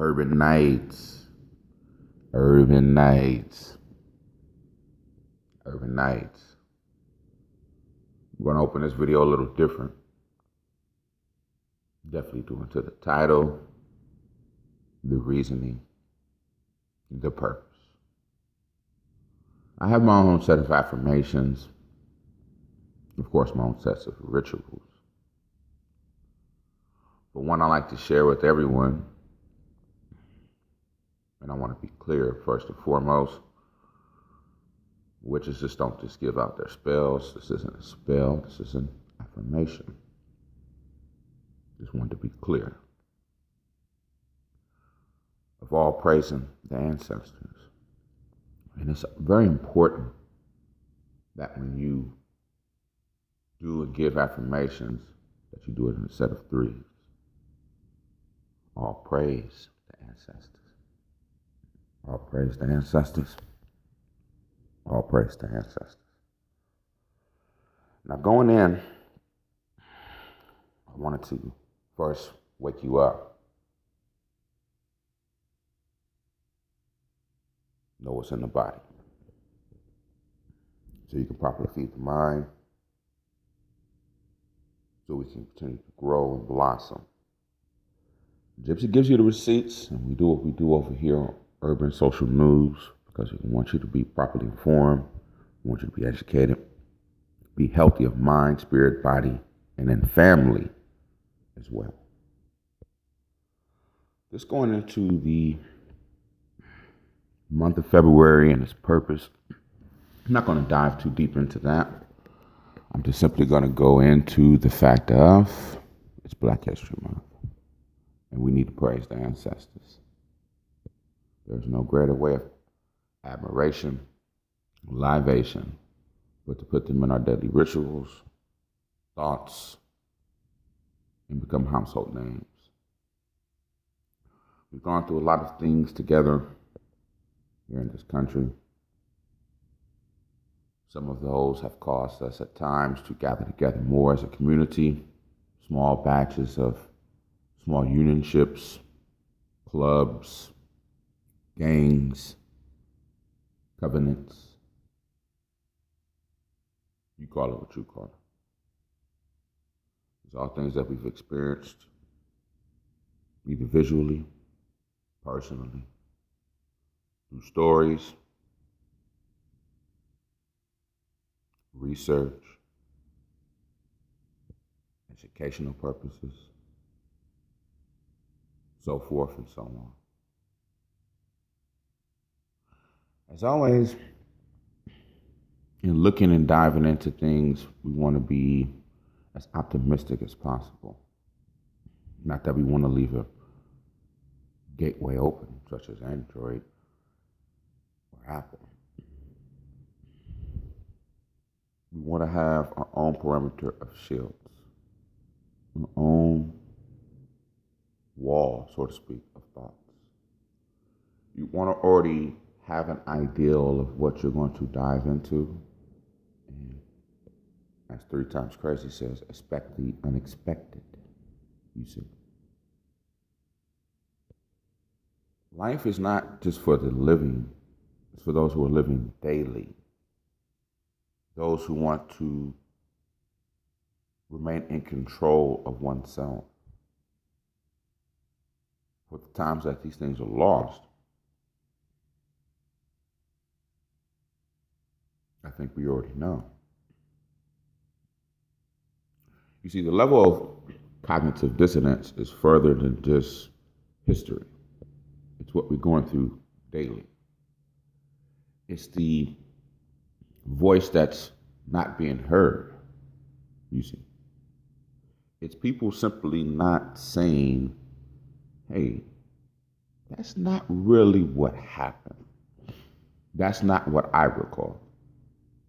Urban Nights, Urban Nights, Urban Nights. I'm going to open this video a little different. Definitely due to the title, the reasoning, the purpose. I have my own set of affirmations, of course, my own sets of rituals. But one I like to share with everyone, and I want to be clear first and foremost, witches just don't just give out their spells. This isn't a spell, this is an affirmation. Just want to be clear. Of all praising the ancestors. And it's very important that when you do and give affirmations, that you do it in a set of threes. All praise the ancestors. All praise the ancestors. All praise the ancestors. Now going in, I wanted to first wake you up. Know what's in the body. So you can properly feed the mind. So we can continue to grow and blossom. Gypsy gives you the receipts, and we do what we do over here on Urban Social News because we want you to be properly informed. We want you to be educated, be healthy of mind, spirit, body, and then family as well. Just going into the month of February and its purpose, I'm not going to dive too deep into that. I'm just simply going to go into the fact of it's Black History Month. And we need to praise the ancestors. There's no greater way of admiration, libation, but to put them in our daily rituals, thoughts, and become household names. We've gone through a lot of things together here in this country. Some of those have caused us at times to gather together more as a community, small batches of small unionships, clubs, gangs, covenants. You call it what you call it. It's all things that we've experienced, either visually, personally, through stories, research, educational purposes, so forth and so on. As always, in looking and diving into things, we want to be as optimistic as possible. Not that we want to leave a gateway open, such as Android or Apple. We want to have our own perimeter of shields, our own wall, so to speak, of thoughts. You want to already have an ideal of what you're going to dive into. And as 3 Times Crazy says, expect the unexpected, you see. Life is not just for the living, it's for those who are living daily. Those who want to remain in control of oneself. For the times that these things are lost, I think we already know. You see, the level of cognitive dissonance is further than just history. It's what we're going through daily. It's the voice that's not being heard, you see. It's people simply not saying, hey, that's not really what happened. That's not what I recall.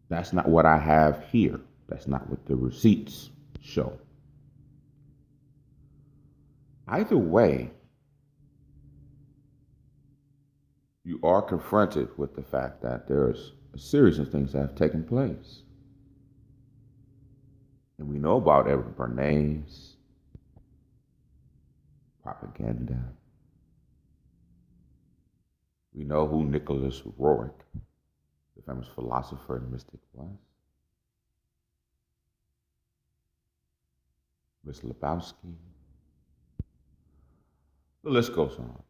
That's not what I have here. That's not what the receipts show. Either way, you are confronted with the fact that there's a series of things that have taken place. And we know about Edward Bernays, propaganda, We know who Nicholas Roerich, the famous philosopher and mystic, was. Miss Lebowski. The list goes on.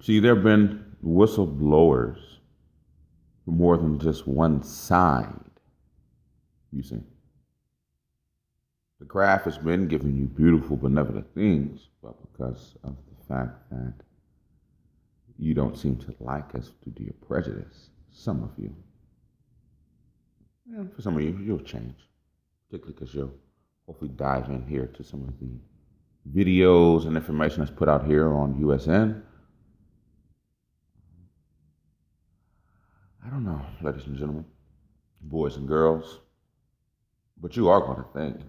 See, there have been whistleblowers for more than just one side, you see. The craft has been giving you beautiful, benevolent things, but because of the fact that you don't seem to like us due to your prejudice, some of you, and for some of you, you'll change, particularly because you'll hopefully dive in here to some of the videos and information that's put out here on USN. I don't know, ladies and gentlemen, boys and girls, but you are going to think,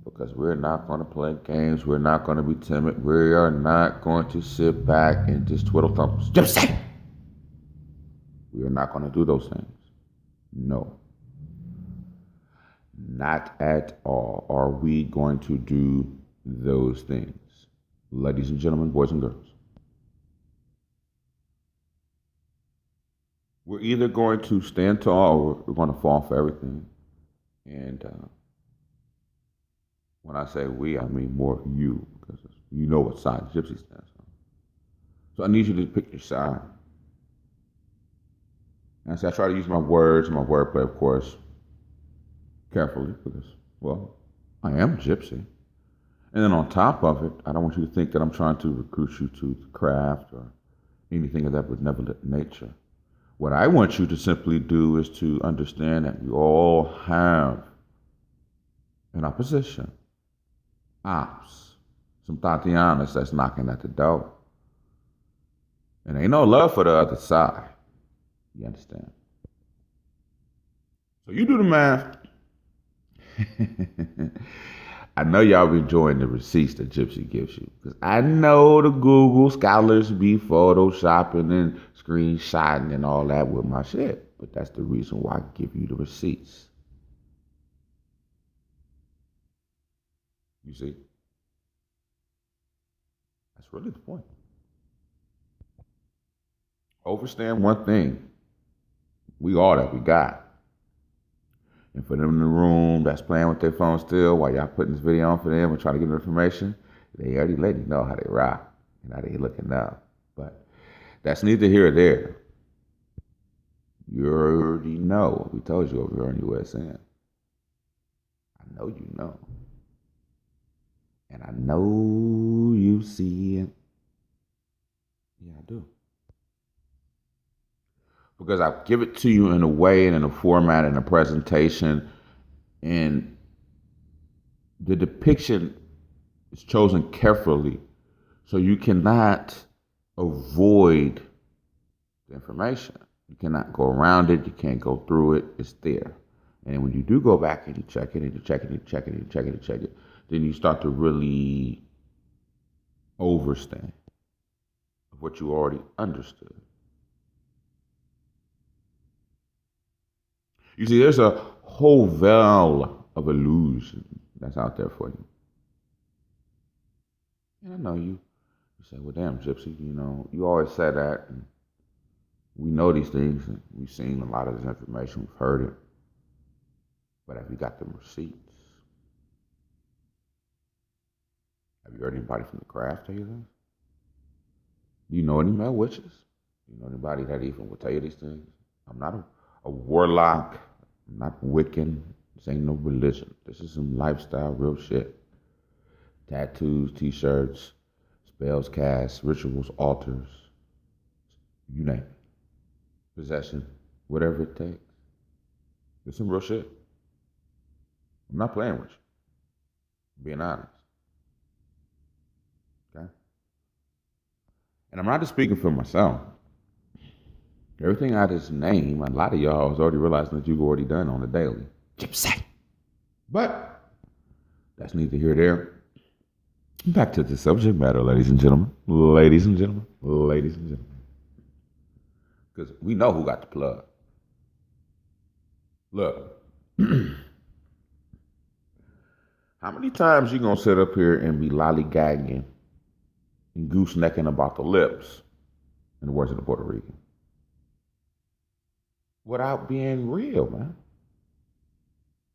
because we're not going to play games, we're not going to be timid, we are not going to sit back and just twiddle thumbs. Just say! We are not going to do those things. No. Not at all are we going to do those things. Ladies and gentlemen, boys and girls. We're either going to stand tall or we're going to fall for everything. And when I say we, I mean more you, because you know what side Gypsy stands on. So I need you to pick your side. And so I try to use my words and my wordplay, of course, carefully, because, well, I am Gypsy. And then on top of it, I don't want you to think that I'm trying to recruit you to the craft or anything of that benevolent nature. What I want you to simply do is to understand that we all have an opposition, ops, some Tatianas that's knocking at the door. And ain't no love for the other side. You understand? So you do the math. I know y'all be enjoying the receipts that Gypsy gives you. Because I know the Google scholars be photoshopping and screenshotting and all that with my shit. But that's the reason why I give you the receipts. You see? That's really the point. Overstand one thing. We all that we got. And for them in the room that's playing with their phone still while y'all putting this video on for them and trying to get information, they already let you know how they rock and how they looking up. But that's neither here or there. You already know. We told you over here on USN. I know you know. And I know you see it. Yeah, I do. Because I give it to you in a way and in a format and a presentation, and the depiction is chosen carefully so you cannot avoid the information. You cannot go around it. You can't go through it. It's there. And when you do go back and you check it and you check it and you check it and you check it and check it, then you start to really overstand what you already understood. You see, there's a whole veil of illusion that's out there for you. And I know you say, well, damn, Gypsy, you know, you always say that. And we know these things, and we've seen a lot of this information, we've heard it. But have you got them receipts? Have you heard anybody from the craft tell you this? Do you know any male witches? Do you know anybody that even will tell you these things? I'm not a warlock. I'm not Wiccan. This ain't no religion. This is some lifestyle, real shit. Tattoos, t-shirts, spells cast, rituals, altars, you name it. Possession, whatever it takes. It's some real shit. I'm not playing with you. I'm being honest. Okay? And I'm not just speaking for myself. Everything I just named, a lot of y'all is already realizing that you've already done on the daily. Gypsy. But that's neither here nor there. Back to the subject matter, ladies and gentlemen. Ladies and gentlemen. Ladies and gentlemen. Because we know who got the plug. Look. How many times you gonna sit up here and be lollygagging and goosenecking about the lips in the words of the Puerto Rican. Without being real, man.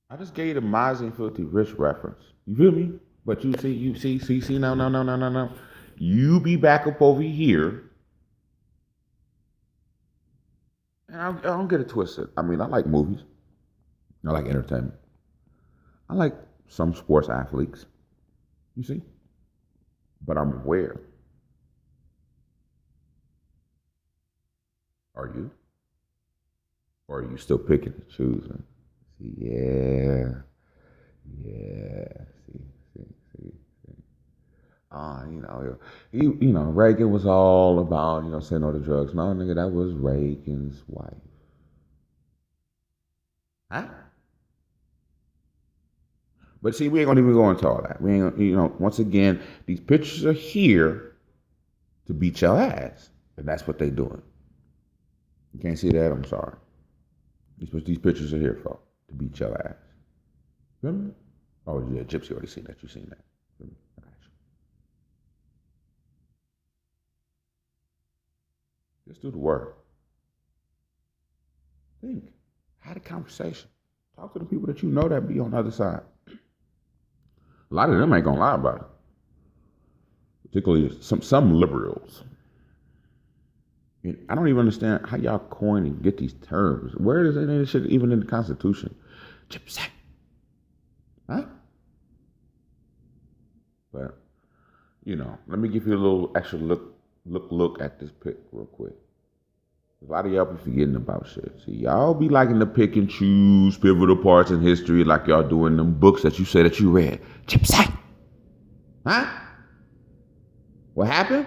I just gave you the Mozzie and Filthy Rich reference. You feel me? But you see, no. You be back up over here. And I don't get it twisted. I mean, I like movies. I like entertainment. I like some sports athletes. You see? But I'm aware. Are you? Or are you still picking and choosing? See, yeah. See. Reagan was all about, saying no to drugs. No, nigga, that was Reagan's wife. Huh? But see, we ain't gonna even go into all that. We ain't, once again, these pictures are here to beat your ass. And that's what they doing. You can't see that, I'm sorry. These pictures are here for, to beat your ass. Remember? Oh, yeah, Gypsy already seen that. You seen that. Remember? I got you. Just do the work. Think. Have a conversation. Talk to the people that you know that be on the other side. A lot of them ain't gonna lie about it. Particularly some liberals. I don't even understand how y'all coin and get these terms. Where is any of this shit even in the Constitution? Gypsy. Huh? But, let me give you a little extra look at this pic real quick. A lot of y'all be forgetting about shit. See, y'all be liking to pick and choose pivotal parts in history like y'all do in them books that you say that you read. Gypsy. Huh? What happened?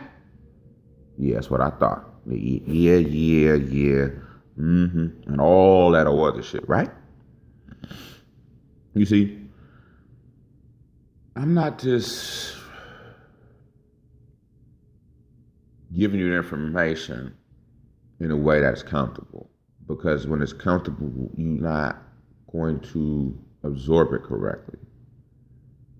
Yeah, that's what I thought. Yeah. And all that other shit, right? You see, I'm not just giving you the information in a way that's comfortable. Because when it's comfortable, you're not going to absorb it correctly.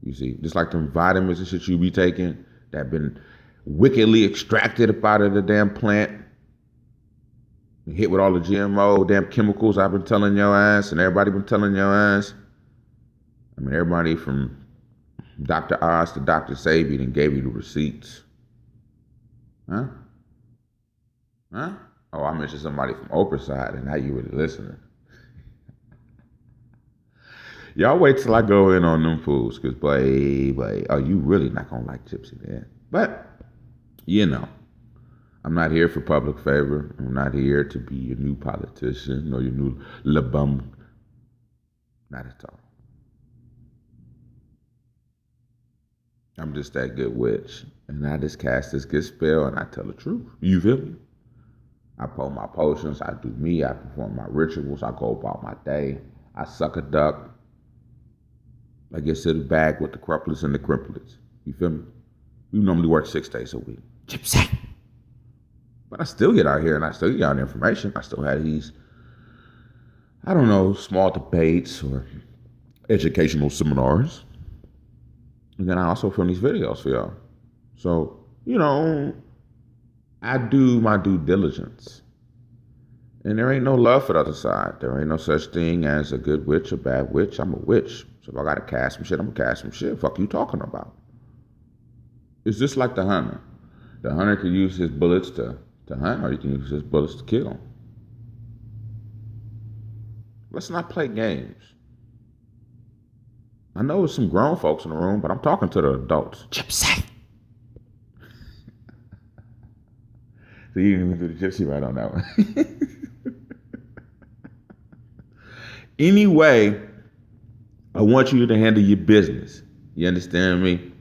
You see, just like them vitamins and shit you be taking that been wickedly extracted up out of the damn plant, hit with all the GMO damn chemicals I've been telling your ass and everybody been telling your ass. I mean, everybody from Dr. Oz to Dr. Sabi and gave you the receipts. Huh? Oh, I mentioned somebody from Oprah's side and now you really listening. Y'all wait till I go in on them fools, because, boy, you really not going to like Gypsy then. But, I'm not here for public favor. I'm not here to be your new politician or your new LeBum. Not at all. I'm just that good witch. And I just cast this good spell and I tell the truth. You feel me? I pull my potions. I do me. I perform my rituals. I go about my day. I suck a duck. I get to the bag with the crumplets and the crimplets. You feel me? We normally work 6 days a week. Gypsy. But I still get out here and I still get out information. I still have these, small debates or educational seminars. And then I also film these videos for y'all. So, I do my due diligence. And there ain't no love for the other side. There ain't no such thing as a good witch, a bad witch. I'm a witch. So if I gotta cast some shit, I'm gonna cast some shit. Fuck you talking about? It's just like the hunter. The hunter can use his bullets to hunt, or he can use his bullets to kill. Let's not play games. I know there's some grown folks in the room, but I'm talking to the adults. Gypsy. So you didn't even do the gypsy right on that one. Anyway, I want you to handle your business. You understand me?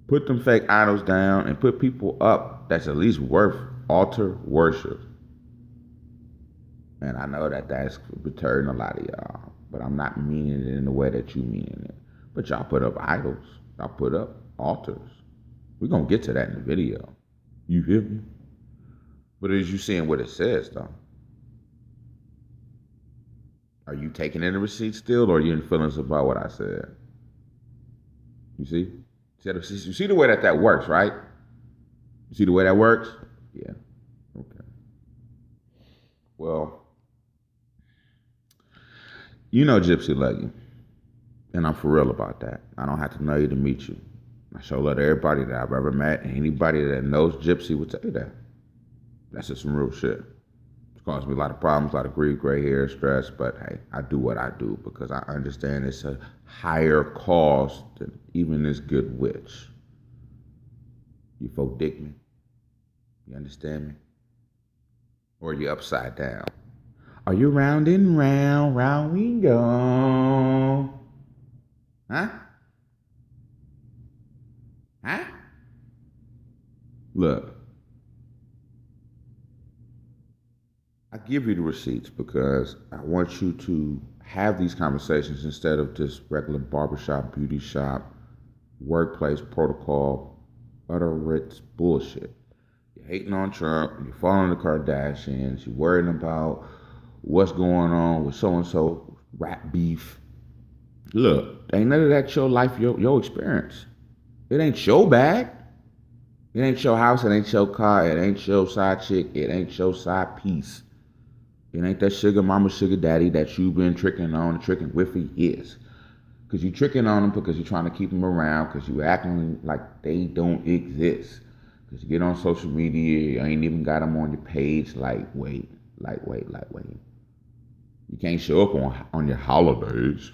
Put them fake idols down and put people up that's at least worth altar worship. And I know that that's deterring a lot of y'all, but I'm not meaning it in the way that you meaning it. But y'all put up idols. Y'all put up altars. We're going to get to that in the video. You feel me? But as you seeing what it says, though, are you taking in the receipt still, or are you in feelings about what I said? You see? You see the way that works, right? You see the way that works? Yeah. Well, you know Gypsy Leggy, and I'm for real about that. I don't have to know you to meet you. I sure let everybody that I've ever met, and anybody that knows Gypsy would tell you that. That's just some real shit. It's caused me a lot of problems, a lot of grief, gray hair, stress, but hey, I do what I do because I understand it's a higher cause than even this good witch. You folk dig me? You understand me? Or you upside down? Are you round and round, round we go? Huh? Huh? Look, I give you the receipts because I want you to have these conversations instead of just regular barbershop, beauty shop, workplace protocol, utter Ritz bullshit. You're hating on Trump, you're following the Kardashians, you're worrying about what's going on with so-and-so, rap beef. Look, ain't none of that your life, your experience. It ain't your bag. It ain't your house, it ain't your car, it ain't your side chick, it ain't your side piece. It ain't that sugar mama, sugar daddy that you've been tricking on and tricking with for years. Because you tricking on them because you're trying to keep them around, because you acting like they don't exist. Because you get on social media, you ain't even got them on your page, lightweight. You can't show up on your holidays.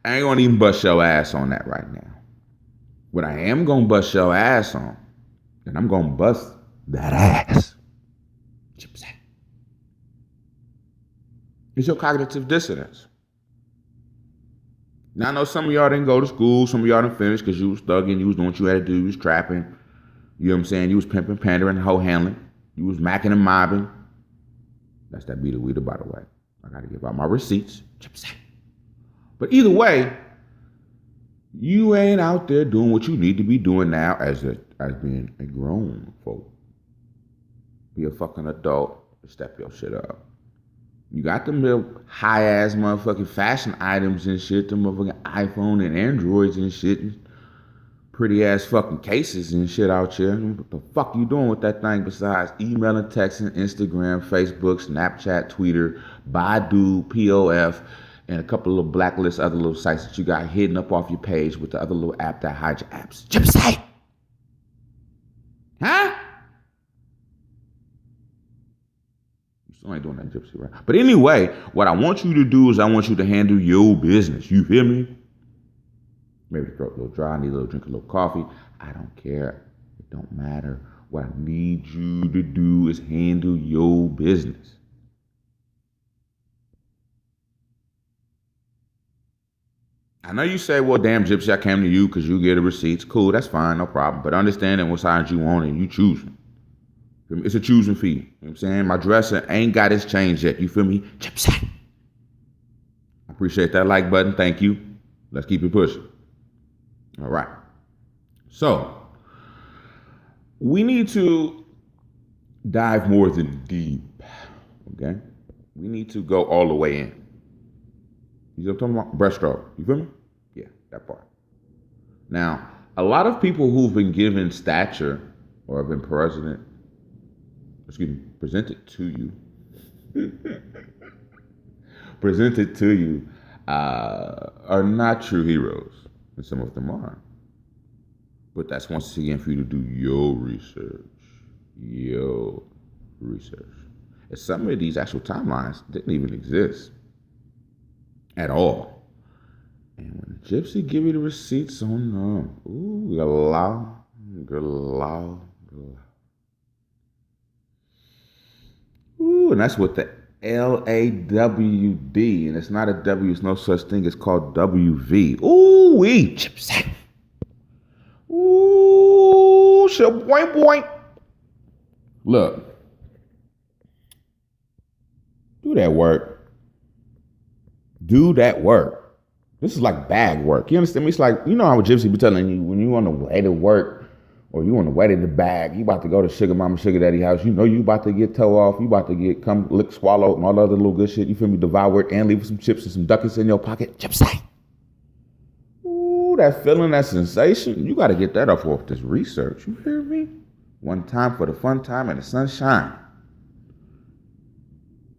I ain't gonna even bust your ass on that right now. What I am gonna bust your ass on, and I'm gonna bust that ass. It's your cognitive dissonance. Now I know some of y'all didn't go to school, some of y'all didn't finish because you was thugging, you was doing what you had to do, you was trapping. You know what I'm saying? You was pimping, pandering, hoe handling. You was macking and mobbing. That's that beater weeder, by the way. I gotta give out my receipts. But either way, you ain't out there doing what you need to be doing now as being a grown folk. Be a fucking adult and step your shit up. You got them little high ass motherfucking fashion items and shit, them motherfucking iPhone and Androids and shit, and pretty ass fucking cases and shit out here. What the fuck you doing with that thing besides emailing, texting, Instagram, Facebook, Snapchat, Twitter, Baidu, POF, and a couple of blacklist other little sites that you got hidden up off your page with the other little app that hides your apps? Gypsy! Huh? You still ain't doing that, Gypsy, right? But anyway, what I want you to do is I want you to handle your business. You feel me? Maybe the throat a little dry, I need a little drink, a little coffee. I don't care. It don't matter. What I need you to do is handle your business. I know you say, well, damn, Gypsy, I came to you because you get the receipts. Cool, that's fine, no problem. But understanding what side you want and you choosing. It's a choosing fee. You know what I'm saying? My dresser ain't got its change yet. You feel me? Gypsy. I appreciate that like button. Thank you. Let's keep it pushing. All right. So, we need to dive more than deep. Okay? We need to go all the way in. You know what I'm talking about? Breaststroke. You feel me? Yeah, that part. Now, a lot of people who've been given stature or have been presented to you, are not true heroes. And some of them are. But that's once again for you to do your research. And some of these actual timelines didn't even exist at all. And when Gypsy give you the receipts on them, ooh, galal. Ooh, and that's what the LAWD, and it's not a W, it's no such thing, it's called WV. Ooh, wee, Gypsy. Ooh, boy. Look, do that work. This is like bag work. You understand me? It's like, you know how Gypsy be telling you when you on the way to work or you on the way to the bag, you about to go to sugar mama, sugar daddy house. You know you about to get toe off. You about to get come lick, swallow, and all the other little good shit. You feel me? Devour it and leave some chips and some ducats in your pocket. Gypsy. Ooh, that feeling, that sensation. You got to get that off this research. You hear me? One time for the fun time and the sunshine.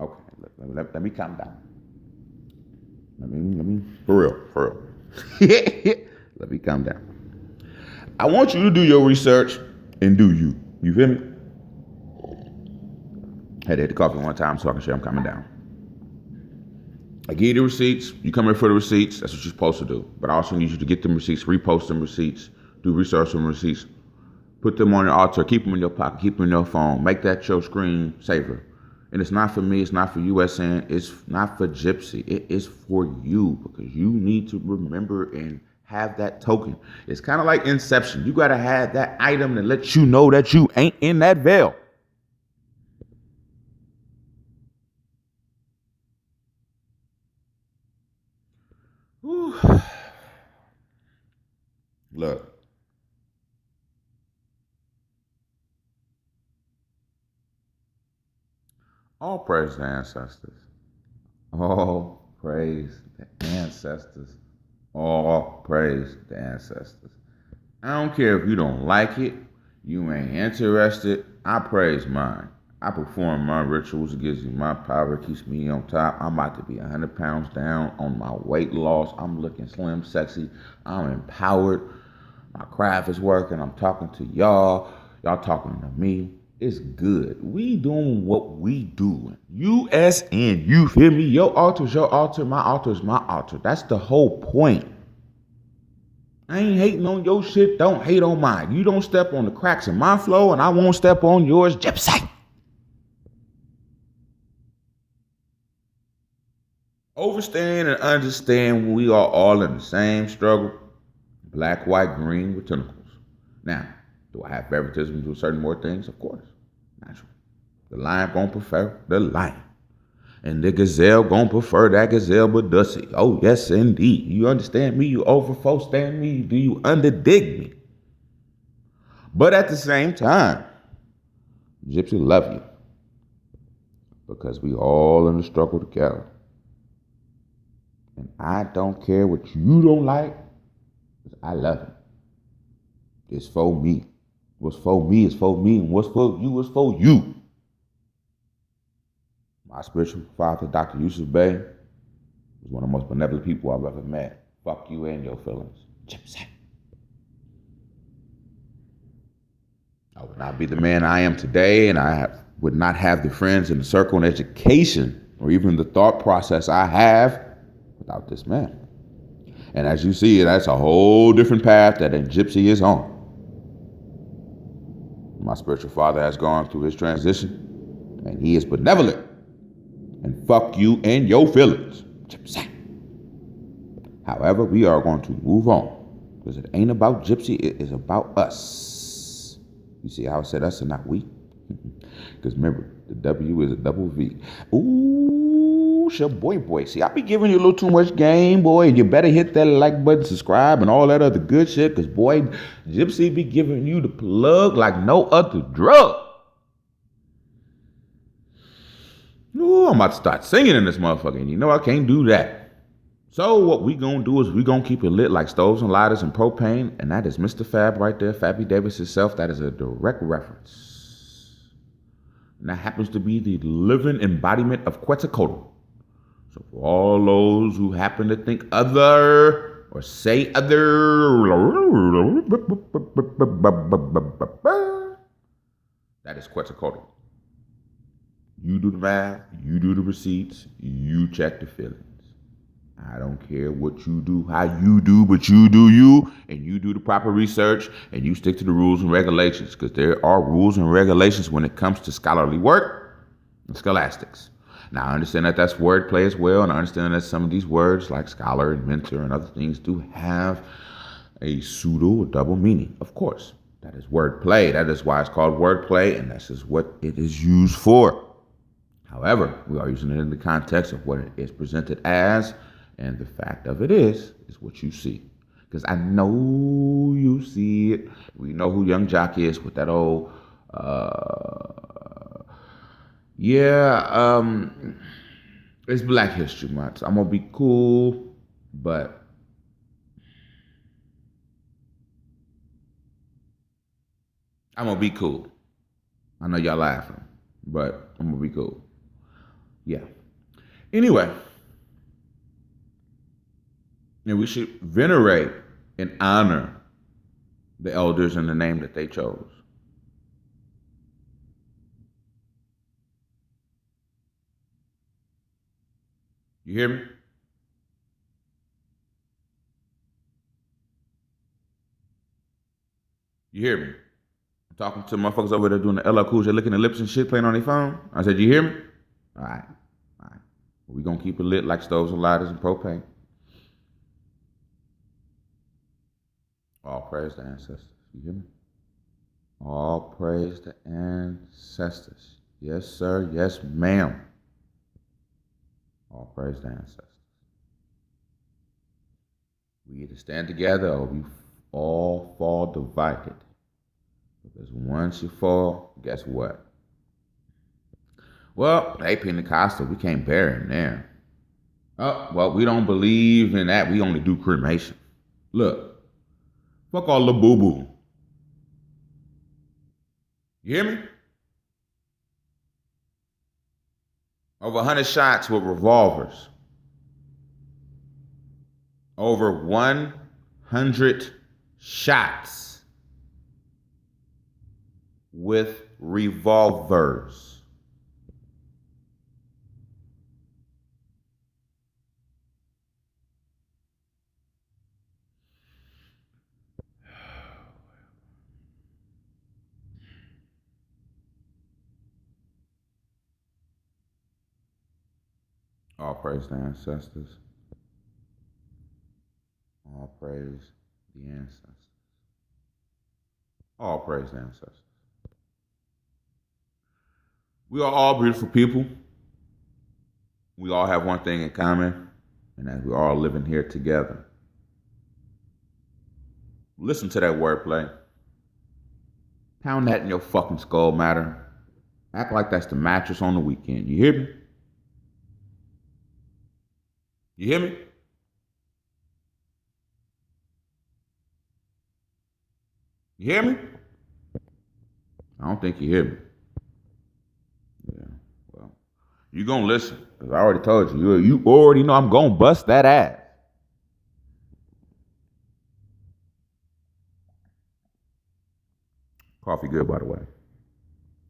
Okay, let me calm down. Let me, for real. Let me calm down. I want you to do your research and do you. You feel me? Had to hit the coffee one time so I can share I'm coming down. I give you the receipts. You come here for the receipts. That's what you're supposed to do. But I also need you to get them receipts, repost them receipts, do research on receipts, put them on your altar, keep them in your pocket, keep them in your phone. Make that your screen saver. And it's not for me, it's not for USN, it's not for Gypsy. It is for you because you need to remember and have that token. It's kind of like Inception. You got to have that item that lets you know that you ain't in that veil. Whew. Look. All praise the ancestors. All praise the ancestors. All praise the ancestors. I don't care if you don't like it, you ain't interested. I praise mine. I perform my rituals. It gives me my power, it keeps me on top. I'm about to be 100 pounds down on my weight loss. I'm looking slim, sexy. I'm empowered. My craft is working. I'm talking to y'all. Y'all talking to me. It's good. We doing what we do. USN, you feel me? Your altar's your altar. My altar's my altar. That's the whole point. I ain't hating on your shit. Don't hate on mine. You don't step on the cracks in my flow, and I won't step on yours. Gypsy. Overstand and understand we are all in the same struggle. Black, white, green with tentacles. Now, do I have favoritism to certain more things? Of course. Natural. The lion gonna prefer the lion. And the gazelle gonna prefer that gazelle but dussy. Oh, yes, indeed. You understand me? You overstand me? Do you underdig me? But at the same time, Gypsy love you. Because we all in the struggle together. And I don't care what you don't like. I love it. It's for me. What's for me is for me, and what's for you is for you. My spiritual father, Dr. Yusuf Bey, was one of the most benevolent people I've ever met. Fuck you and your feelings. Gypsy. I would not be the man I am today, and would not have the friends and the circle and education, or even the thought process I have without this man. And as you see, that's a whole different path that a Gypsy is on. My spiritual father has gone through his transition, and he is benevolent. And fuck you and your feelings. Gypsy. However, we are going to move on, because it ain't about Gypsy, it is about us. You see how I said us and not we? Because remember, the W is a double V. Ooh, your boy. See, I be giving you a little too much game, boy. You better hit that like button, subscribe, and all that other good shit. Because, boy, Gypsy be giving you the plug like no other drug. Ooh, I'm about to start singing in this motherfucker. And you know I can't do that. So what we gonna do is we gonna keep it lit like stoves and lighters and propane. And that is Mr. Fab right there, Fabby Davis himself. That is a direct reference. And that happens to be the living embodiment of Quetzalcoatl. So for all those who happen to think other or say other, that is Quetzalcoatl. You do the math, you do the receipts, you check the feelings. I don't care what you do, how you do, but you do you, and you do the proper research, and you stick to the rules and regulations, because there are rules and regulations when it comes to scholarly work and scholastics. Now, I understand that that's wordplay as well, and I understand that some of these words, like scholar and mentor and other things, do have a pseudo or double meaning. Of course, that is wordplay. That is why it's called wordplay, and this is what it is used for. However, we are using it in the context of what it is presented as, and the fact of it is what you see. Because I know you see it. We know who Young Jock is with that old, it's Black History Month. I'm going to be cool, but I'm gonna be cool. I know y'all laughing, but I'm gonna be cool. Yeah. Anyway, and we should venerate and honor the elders in the name that they chose. You hear me? You hear me? I'm talking to motherfuckers over there doing the LL Cool J, licking their lips and shit, playing on their phone. I said, you hear me? All right. All right. We're going to keep it lit like stoves and lighters and propane. All praise the ancestors. You hear me? All praise the ancestors. Yes, sir. Yes, ma'am. All praise the ancestors. We either stand together or we all fall divided. Because once you fall, guess what? Well, hey, Pentecostal, we can't bury him there. Oh, well, we don't believe in that. We only do cremation. Look, fuck all the boo-boo. You hear me? Over 100 shots with revolvers. Over 100 shots with revolvers. All praise the ancestors. All praise the ancestors. All praise the ancestors. We are all beautiful people. We all have one thing in common, and that we're all living here together. Listen to that wordplay. Pound that in your fucking skull matter. Act like that's the mattress on the weekend. You hear me? You hear me? You hear me? I don't think you hear me. Yeah, well, you gonna listen. Because I already told you. You already know I'm gonna bust that ass. Coffee good, by the way.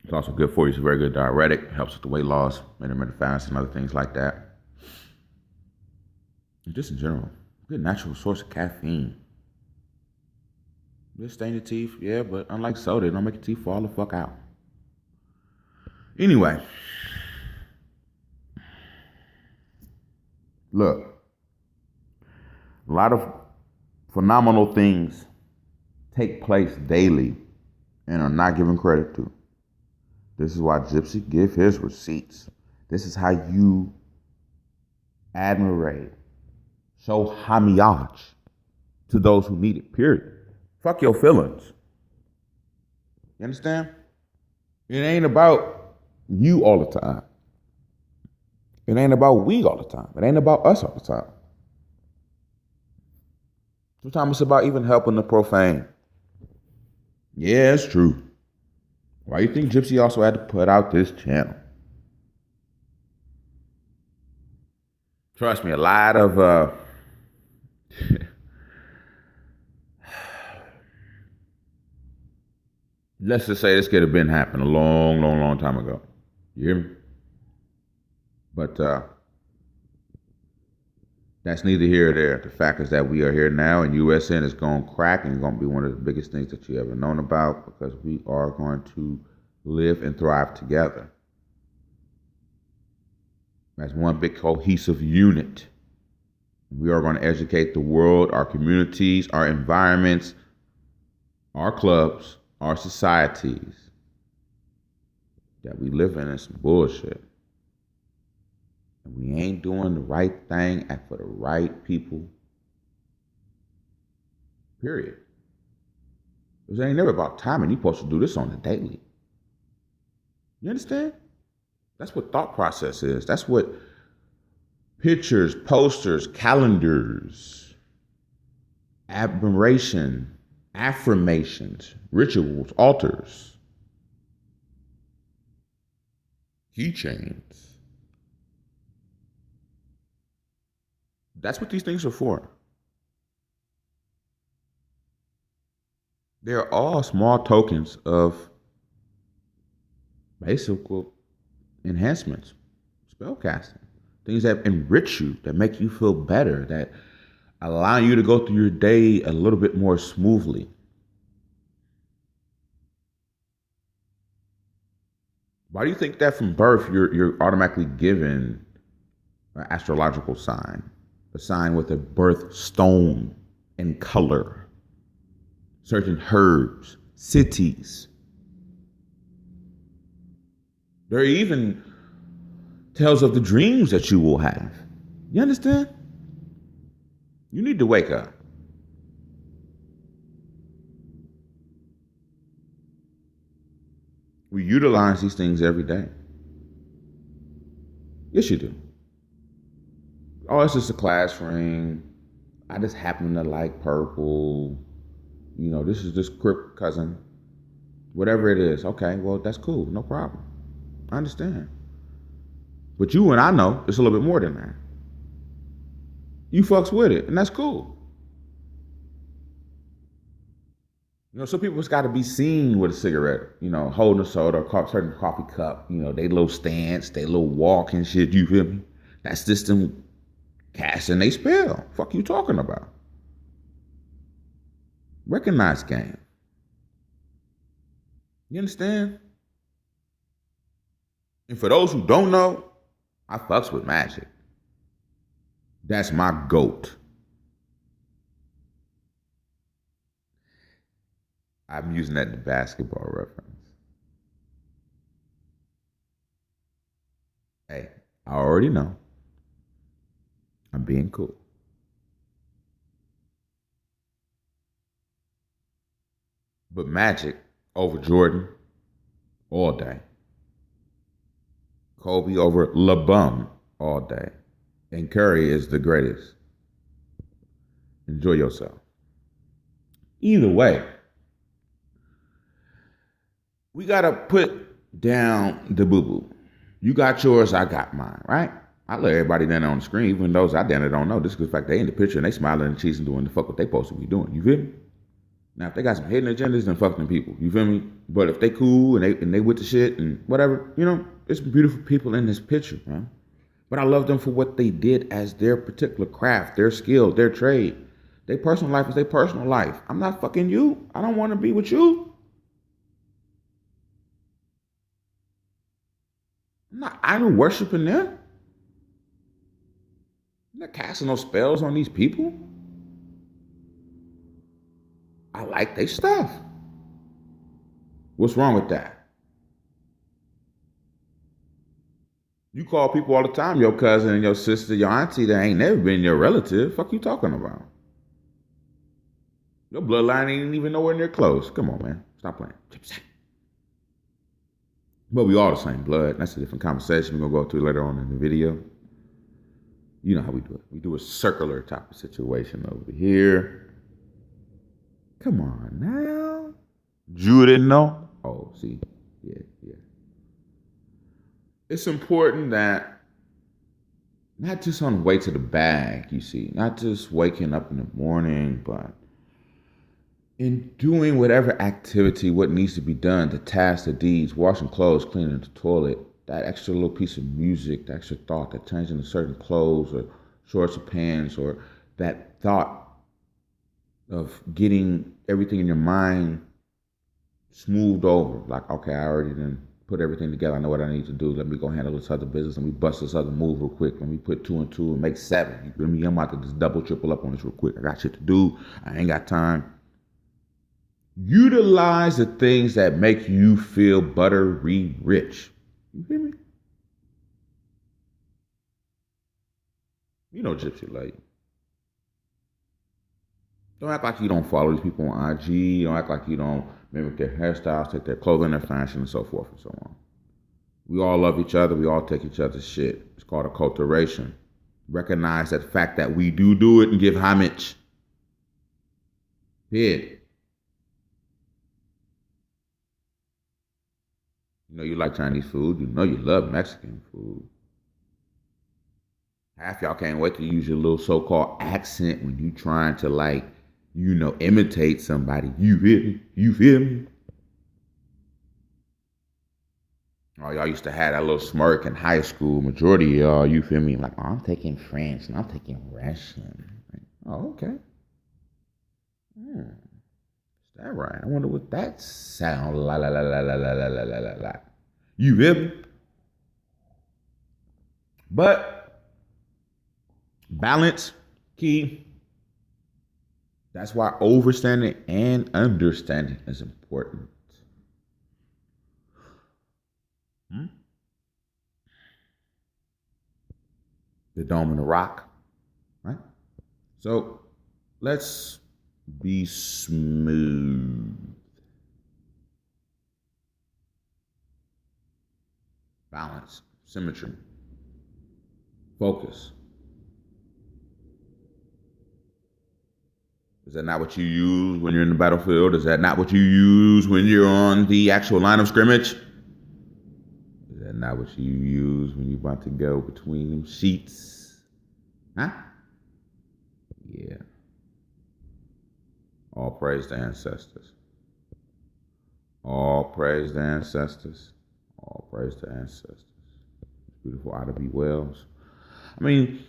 It's also good for you. It's a very good diuretic. Helps with the weight loss, intermittent fasting, and other things like that. And just in general, good natural source of caffeine. Just stain your teeth, yeah, but unlike soda, it don't make your teeth fall the fuck out. Anyway, look, a lot of phenomenal things take place daily and are not given credit to. This is why Gypsy give his receipts. This is how you admirate, show homage to those who need it, period. Fuck your feelings. You understand? It ain't about you all the time. It ain't about we all the time. It ain't about us all the time. Sometimes it's about even helping the profane. Yeah, it's true. Why you think Gypsy also had to put out this channel? Trust me, a lot of let's just say this could have been happening a long time ago. You hear me? But that's neither here or there. The fact is that we are here now, and USN is going to crack and going to be one of the biggest things that you ever known about, because we are going to live and thrive together as one big cohesive unit. We are going to educate the world, our communities, our environments, our clubs, our societies that we live in is some bullshit. And we ain't doing the right thing and for the right people. Period. Because it ain't never about timing. You're supposed to do this on the daily. You understand? That's what thought process is. That's what pictures, posters, calendars, admiration, affirmations, rituals, altars, keychains. That's what these things are for. They're all small tokens of basic enhancements, spellcasting, things that enrich you, that make you feel better, that allow you to go through your day a little bit more smoothly. Why do you think that from birth you're automatically given an astrological sign, a sign with a birth stone and color, certain herbs, cities? There are even tales of the dreams that you will have. You understand? You need to wake up. We utilize these things every day. Yes, you do. Oh, it's just a class ring. I just happen to like purple. This is just Crip cousin. Whatever it is. Okay, well, that's cool. No problem. I understand. But you and I know it's a little bit more than that. You fucks with it, and that's cool. Some people just got to be seen with a cigarette, holding a soda or certain coffee cup, they little stance, they little walk and shit, you feel me? That's just them casting they spell. Fuck you talking about? Recognize game. You understand? And for those who don't know, I fucks with magic. That's my GOAT. I'm using that in the basketball reference. Hey, I already know. I'm being cool. But Magic over Jordan all day. Kobe over LeBron all day. And Curry is the greatest. Enjoy yourself. Either way, we got to put down the boo-boo. You got yours, I got mine, right? I let everybody down on the screen, even those I damn it don't know. This is the fact they in the picture and they smiling and cheesing doing the fuck what they supposed to be doing. You feel me? Now, if they got some hidden agendas, then fuck them people. You feel me? But if they cool and they with the shit and whatever, it's beautiful people in this picture, man. But I love them for what they did as their particular craft, their skill, their trade. Their personal life is their personal life. I'm not fucking you. I don't want to be with you. I'm not idol worshiping them. I'm not casting no spells on these people. I like their stuff. What's wrong with that? You call people all the time, your cousin and your sister, your auntie that ain't never been your relative. Fuck you talking about? Your bloodline ain't even nowhere near close. Come on, man. Stop playing. But we all the same blood. That's a different conversation. We're going to go through later on in the video. You know how we do it. We do a circular type of situation over here. Come on now. You didn't know? Oh, see. Yeah. It's important that not just on the way to the bag, you see, not just waking up in the morning, but in doing whatever activity, what needs to be done, the tasks, the deeds, washing clothes, cleaning the toilet, that extra little piece of music, that extra thought, that changing to certain clothes or shorts or pants, or that thought of getting everything in your mind smoothed over. Like, okay, I already done put everything together. I know what I need to do. Let me go handle this other business. Let me bust this other move real quick. Let me put 2 and 2 and make 7. You feel me? I'm about to just double, triple up on this real quick. I got shit to do. I ain't got time. Utilize the things that make you feel buttery rich. You hear me? Gypsy Lady. Don't act like you don't follow these people on IG. Don't act like you don't mimic their hairstyles, take their clothing, their fashion, and so forth and so on. We all love each other. We all take each other's shit. It's called acculturation. Recognize that fact that we do it and give homage. Period. You know you like Chinese food. You know you love Mexican food. Half y'all can't wait to use your little so-called accent when you trying to imitate somebody. You feel me? You feel me? Oh, y'all used to have that little smirk in high school. Majority of y'all, you feel me? Like, oh, I'm taking French and I'm taking Russian. Oh, okay. Is that right? I wonder what that sound la la la la la la la la la la la. You feel me? But balance, key. That's why overstanding and understanding is important. The dome and the rock, right? So let's be smooth. Balance, symmetry, focus. Is that not what you use when you're in the battlefield? Is that not what you use when you're on the actual line of scrimmage? Is that not what you use when you're about to go between them sheets? Huh? Yeah. All praise the ancestors. All praise the ancestors. All praise the ancestors. It's beautiful Ida B. Wells. I mean,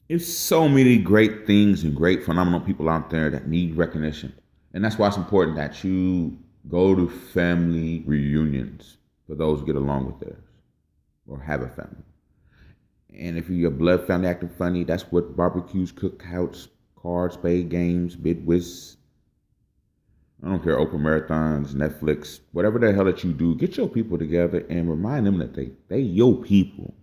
it's so many great things and great phenomenal people out there that need recognition. And that's why it's important that you go to family reunions for those who get along with theirs or have a family. And if you're a blood family acting funny, that's what barbecues, cookouts, cards, spade games, bid whist. I don't care, Oprah marathons, Netflix, whatever the hell that you do, get your people together and remind them that they your people.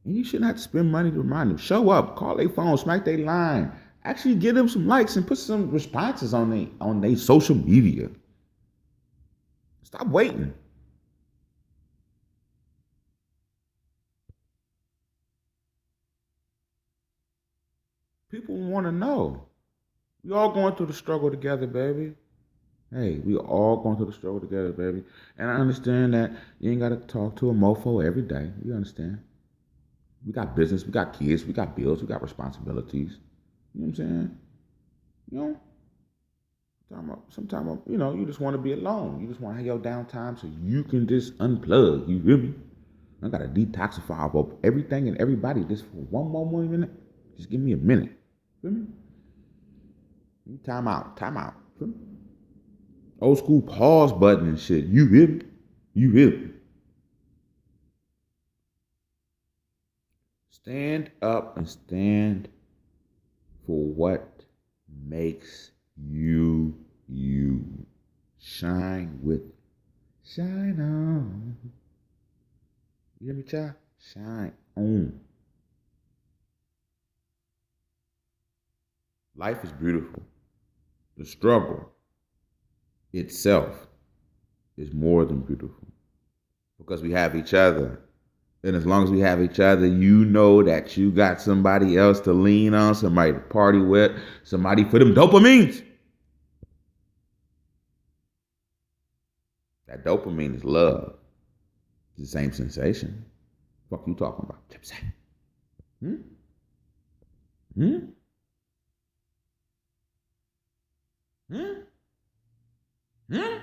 And you shouldn't have to spend money to remind them. Show up, call their phone, smack their line. Actually give them some likes and put some responses on their social media. Stop waiting. People want to know. We all going through the struggle together, baby. Hey, we all going through the struggle together, baby. And I understand that you ain't got to talk to a mofo every day. You understand? We got business, we got kids, we got bills, we got responsibilities. You know what I'm saying? You know? Sometimes, you just want to be alone. You just want to have your downtime so you can just unplug. You feel me? I got to detoxify of everything and everybody just for one more minute. Just give me a minute. Feel me? Time out. Feel me? Old school pause button and shit. You feel me? You feel me? Stand up and stand for what makes you you. Shine on. You hear me, child? Shine on. Life is beautiful. The struggle itself is more than beautiful because we have each other. And as long as we have each other, you know that you got somebody else to lean on, somebody to party with, somebody for them dopamines. That dopamine is love. It's the same sensation. Fuck you talking about? Gypsy. Hmm? Hmm? Hmm? Hmm?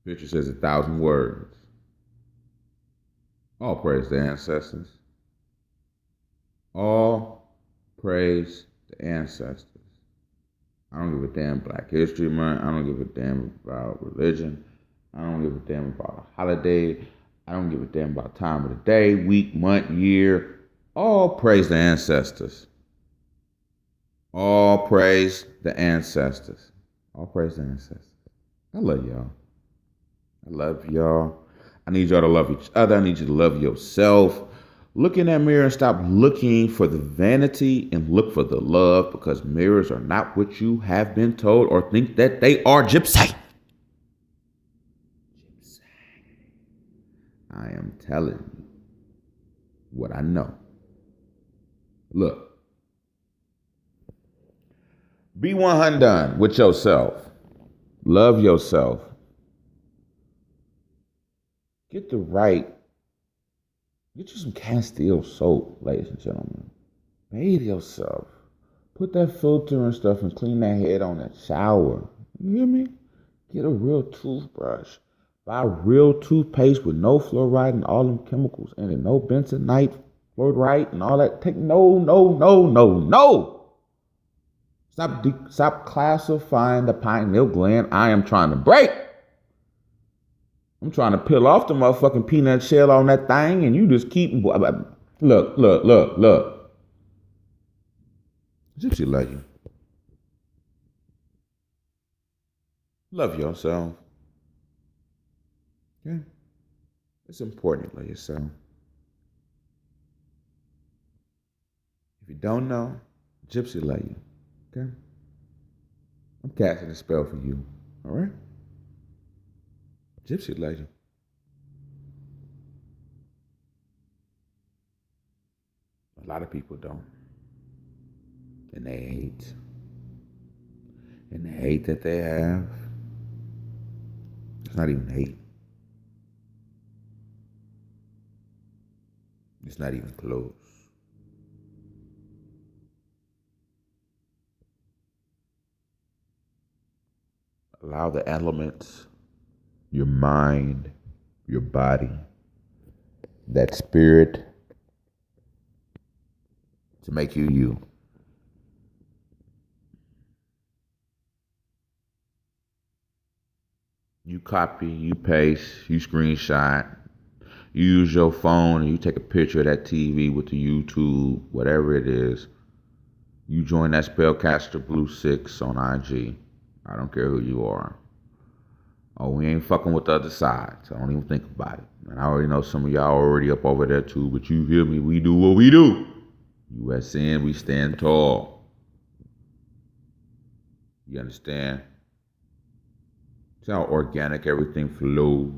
Picture says 1,000 words. All praise the ancestors. All praise the ancestors. I don't give a damn Black History Month. I don't give a damn about religion. I don't give a damn about a holiday. I don't give a damn about time of the day, week, month, year. All praise the ancestors. All praise the ancestors. All praise the ancestors. I love y'all. I love y'all. I need y'all to love each other. I need you to love yourself. Look in that mirror and stop looking for the vanity and look for the love, because mirrors are not what you have been told or think that they are. Gypsy. I am telling you what I know. Look. Be 100 with yourself. Love yourself. Get the right, get you some Castile soap, ladies and gentlemen. Bathe yourself. Put that filter and stuff and clean that head on that shower. You hear me? Get a real toothbrush. Buy real toothpaste with no fluoride and all them chemicals in it. No bentonite, fluoride, and all that. No. Stop classifying the pineal gland I am trying to break. I'm trying to peel off the motherfucking peanut shell on that thing, and you just keep. Look. Gypsy love you. Love yourself. Okay? It's important to love yourself. If you don't know, Gypsy love you. Okay? I'm casting a spell for you. All right? Gypsy love you. A lot of people don't. And they hate. And the hate that they have, it's not even hate. It's not even close. Allow the elements, your mind, your body, that spirit to make you you. You copy, you paste, you screenshot, you use your phone and you take a picture of that TV with the YouTube, whatever it is. You join that Spellcaster Blue 6 on IG. I don't care who you are. Oh, we ain't fucking with the other side, so don't even think about it. And I already know some of y'all already up over there too, but you hear me, we do what we do. USN, we stand tall. You understand? See how organic everything flows.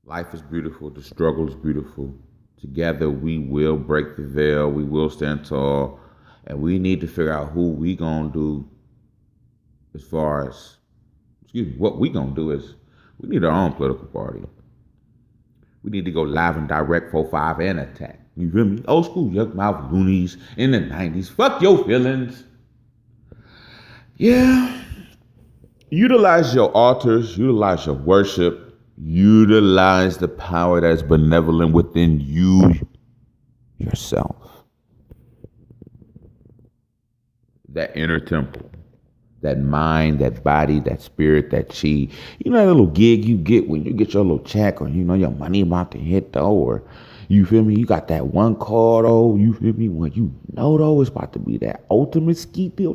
Life is beautiful. The struggle is beautiful. Together, we will break the veil. We will stand tall. And we need to figure out who we gonna do as far as, what we gonna do is we need our own political party. We need to go live and direct 4-5 and attack. You feel me? Old school yuck mouth loonies in the 90s. Fuck your feelings. Yeah. Utilize your altars. Utilize your worship. Utilize the power that's benevolent within you yourself. That inner temple. That mind, that body, that spirit, that chi. You know that little gig you get when you get your little check, or you know your money about to hit though, or you feel me? You got that one call though, you feel me? When you know though it's about to be that ultimate ski deal,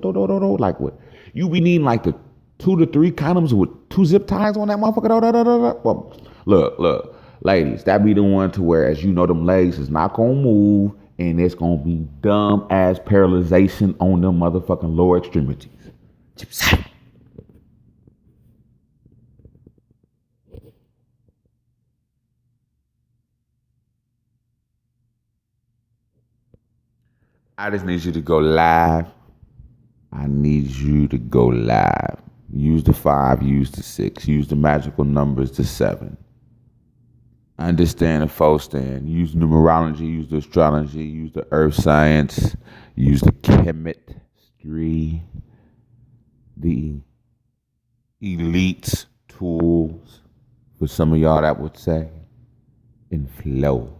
like what? You be needing like the 2 to 3 condoms with 2 zip ties on that motherfucker. Well, look, ladies, that be the one to where, as you know, them legs is not gonna move, and it's gonna be dumb ass paralyzation on them motherfucking lower extremities. I just need you to go live. I need you to go live. Use the 5, use the 6, use the magical numbers, the 7. Understand the false stand. Use numerology, use the astrology, use the earth science, use the chemistry, the elite tools, for some of y'all that would say, and flow.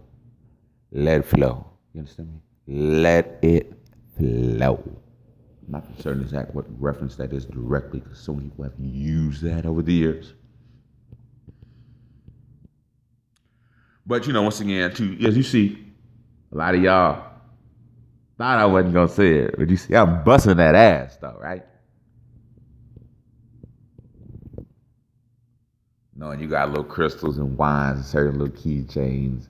Let it flow. You understand me? Let it flow. I'm not concerned exactly what reference that is directly, because so many people have used that over the years. But you know, once again, too, as you see, a lot of y'all thought I wasn't gonna say it, but you see, I'm busting that ass though, right? Knowing you got little crystals and wines and certain little keychains,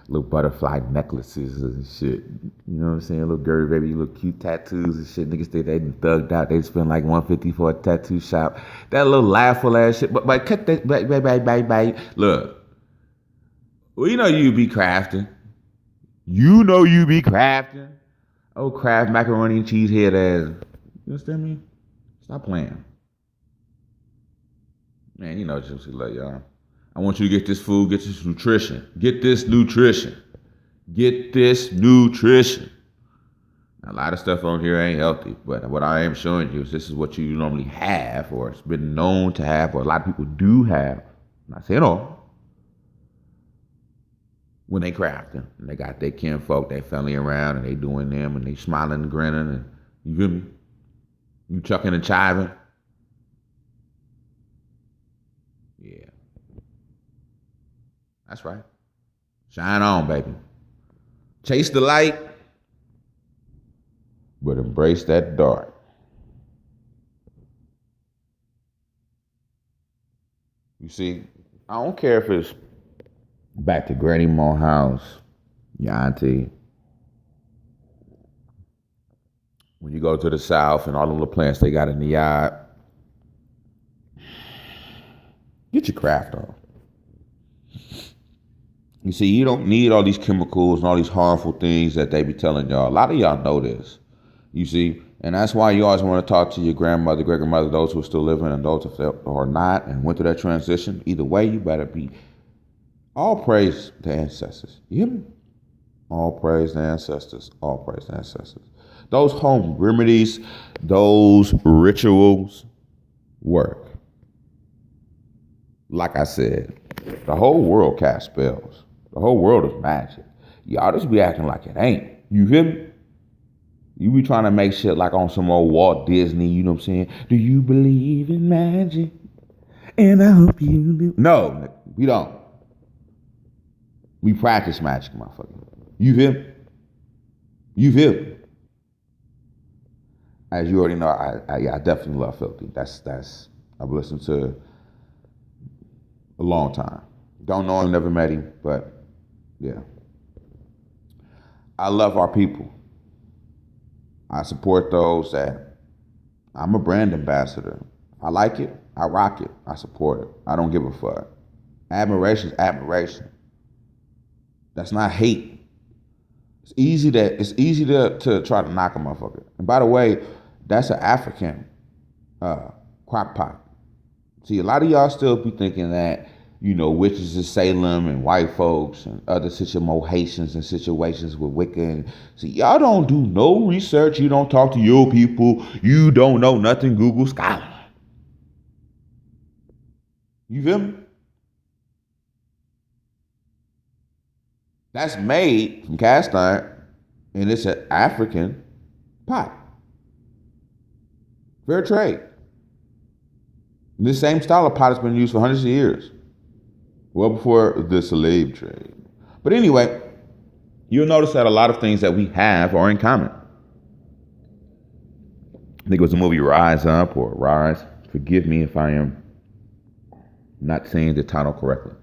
little butterfly necklaces and shit. You know what I'm saying? Little girl baby, little cute tattoos and shit. Niggas think they thugged out. They spend like $150 for a tattoo shop. That little laughful ass shit. But cut that, bye. Look. Well, you know you be crafting. Oh, Kraft macaroni and cheese head ass. You understand me? Stop playing. Man, you know Gypsy love y'all. I want you to get this food, get this nutrition. Get this nutrition. Get this nutrition. A lot of stuff on here ain't healthy, but what I am showing you is this is what you normally have, or it's been known to have, or a lot of people do have. I'm not saying all. When they crafting, and they got their kinfolk, their family around, and they doing them, and they smiling and grinning, and you feel me? You chucking and chiving. Yeah, that's right. Shine on, baby. Chase the light, but embrace that dark. You see, I don't care if it's back to Granny Mo house, your auntie. When you go to the South and all the little plants they got in the yard, get your craft on. You see, you don't need all these chemicals and all these harmful things that they be telling y'all. A lot of y'all know this. You see, and that's why you always want to talk to your grandmother, great grandmother, those who are still living and those who are not and went through that transition. Either way, you better be all praise the ancestors. You hear me? All praise the ancestors. All praise the ancestors. Those home remedies, those rituals work. Like I said, the whole world casts spells. The whole world is magic. Y'all just be acting like it ain't. You feel me? You be trying to make shit like on some old Walt Disney, you know what I'm saying? Do you believe in magic? And I hope you do. No, we don't. We practice magic, motherfucker. You feel me? You feel me? As you already know, I definitely love Filthy. That's I've listened to a long time. Don't know him, never met him, but yeah. I love our people. I support those that I'm a brand ambassador. I like it, I rock it, I support it. I don't give a fuck. Admiration is admiration. That's not hate. It's easy to try to knock a motherfucker. And by the way, that's an African crock pot. See, a lot of y'all still be thinking that, you know, witches of Salem and white folks and other Haitians and situations with Wicca. And see, y'all don't do no research. You don't talk to your people. You don't know nothing. Google Scholar. You feel me? That's made from cast iron, and it's an African pot. Fair trade. This same style of pot has been used for hundreds of years, well before the slave trade. But anyway, you'll notice that a lot of things that we have are in common. I think it was the movie Rise Up or Rise. Forgive me if I am not saying the title correctly.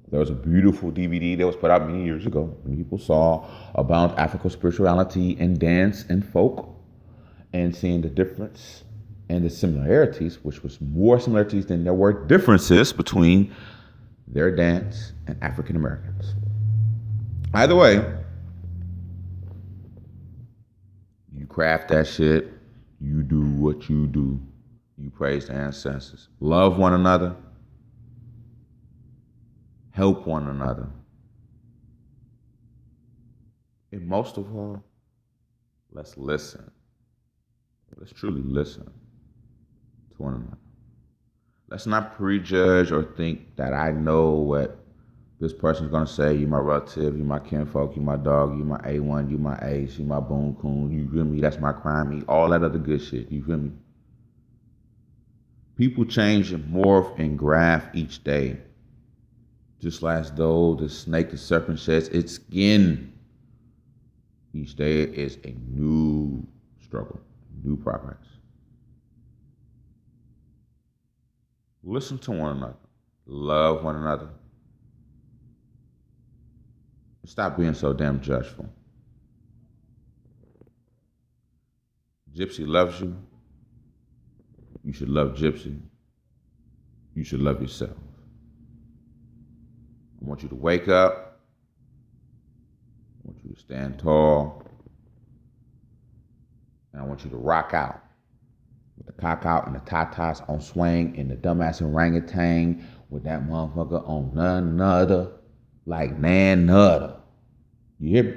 There was a beautiful DVD that was put out many years ago when people saw about African spirituality and dance and folk and seeing the difference and the similarities, which was more similarities than there were differences between their dance and African Americans. Either way, you craft that shit, you do what you do, you praise the ancestors, love one another, help one another. And most of all, let's listen. Let's truly listen to one another. Let's not prejudge or think that I know what this person's gonna say. You my relative, you my kinfolk, you my dog, you my A1, you my ace, you my boon coon, you feel me? That's my crime, all that other good shit, you feel me? People change and morph and graft each day. Just as though the snake, the serpent sheds its skin. Each day is a new struggle, new progress. Listen to one another. Love one another. Stop being so damn judgeful. Gypsy loves you. You should love Gypsy. You should love yourself. I want you to wake up. I want you to stand tall. And I want you to rock out with the cock out and the tatas on swing and the dumbass orangutan with that motherfucker on none other like nan other. You hear me?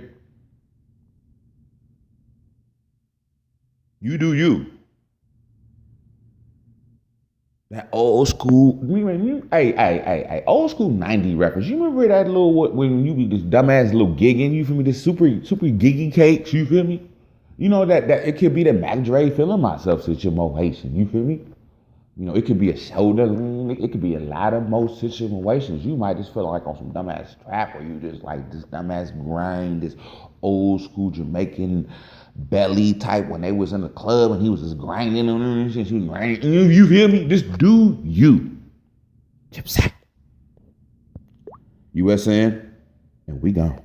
You do you. That old school, hey, old school 90 records. You remember that little, when you be this dumbass little gigging, you feel me? This super giggy cakes, you feel me? You know that it could be the Mac Dre feeling myself situation, you feel me? You know, it could be a shoulder lean, it could be a lot of most situations. You might just feel like on some dumbass trap, or you just like this dumbass grind, this old school Jamaican belly type when they was in the club and he was just grinding on them and shit. She was grinding. You feel me? Just do you. Chip sack. USN, and we gone.